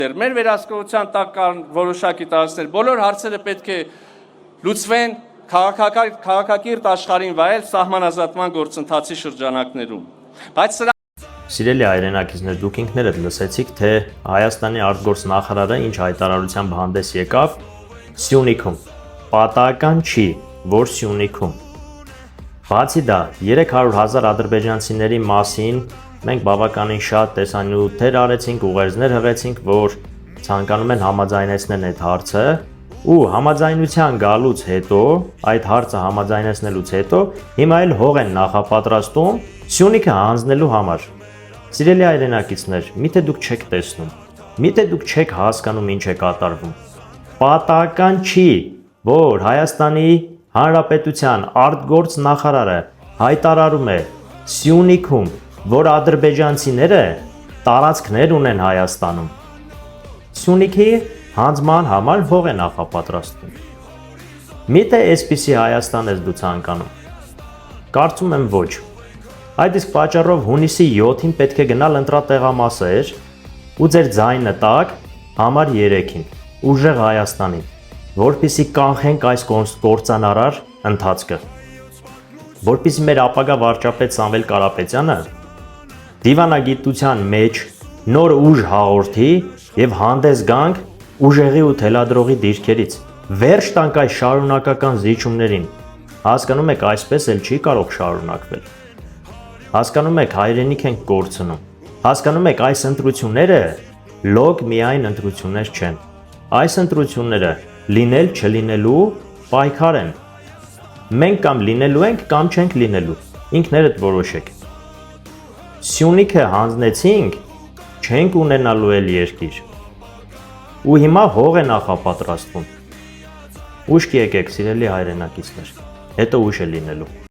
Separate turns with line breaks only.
Մեր վերահսկողության տակ կան որոշակի տարածքներ, բոլոր հարցերը պետք է լուծվեն քաղաքակիրթ աշխարհին վայել սահմանազատման գործընթացի շրջանակներում։ Բայց սրա
Սիրելի հայրենակիցներ, դուք ինքներդ լսեցիք, թե Հայաստանի արտգործ նախարարը ինչ հայտարարությամբ հանդես եկավ Սյունիքում։ Պատահական չի, որ Սյունիքում։ Բացի դա, 300,000 ադրբեջանցիների մասին մենք բավականին շատ տեսանյութեր արեցինք, ուղերձներ հղեցինք, որ ցանկանում են համաձայնեցնել այդ հարցը, ու համաձայնության գալուց հետո, այդ հարցը համաձայնեցնելուց հետո, հիմա էլ հող են նախապատրաստում Սյունիքը հանձնելու համար։ Սիրելի հայրենակիցներ, միթե դուք չեք տեսնում, միթե դուք չեք հասկանում ինչ է կատարվում։ Պատահական չի, որ Հայաստանի Հանրապետության արտգործ նախարարը հայտարարում է Սյունիքում, որ ադրբեջանցիները տարածքներ ունեն Հայաստանում։ Սյունիքի հանձնման համար հող է նախապատրաստվում։ Միթե այսպիսի Հայաստան ես դու ցանկանում։ Կարծում եմ ոչ։ Այդ իսկ պատճառով հունիսի 7-ին պետք է գնալ ընտրատեղամասեր ու ձեր ձայնը տակ համար 3-ին ուժեղ Հայաստանին, որպեսզի կանխենք այս կործանարար ընթացքը, որպեսզի մեր ապագա վարչապետ Սամվել Կարապետյանը դիվանագիտության մեջ նոր ուժ հաղորդի եւ հանդես գանք ուժեղի ու թելադրողի դիրքերից։ Վերջ տանք այս շարունակական զիջումներին։ Հասկանում եք, այսպես էլ չի կարող շարունակվել։ Հասկանում եք, հայրենիք ենք կորցնում։ Հասկանում եք, այս ընտրությունները լոկ միայն ընտրություններ չեն։ Այս ընտրությունները լինել չլինելու պայքար են։ Մենք կամ լինելու ենք, կամ չենք լինելու։ Ինքներդ որոշեք։ Սյունիքը հանձնեցինք, չենք ունենալու էլ երկիր։ Ու հիմա հող է նախապատրաստվում։ Ուշք եկեք, սիրելի հայրենակիցներ, հետո ուշ է լինելու։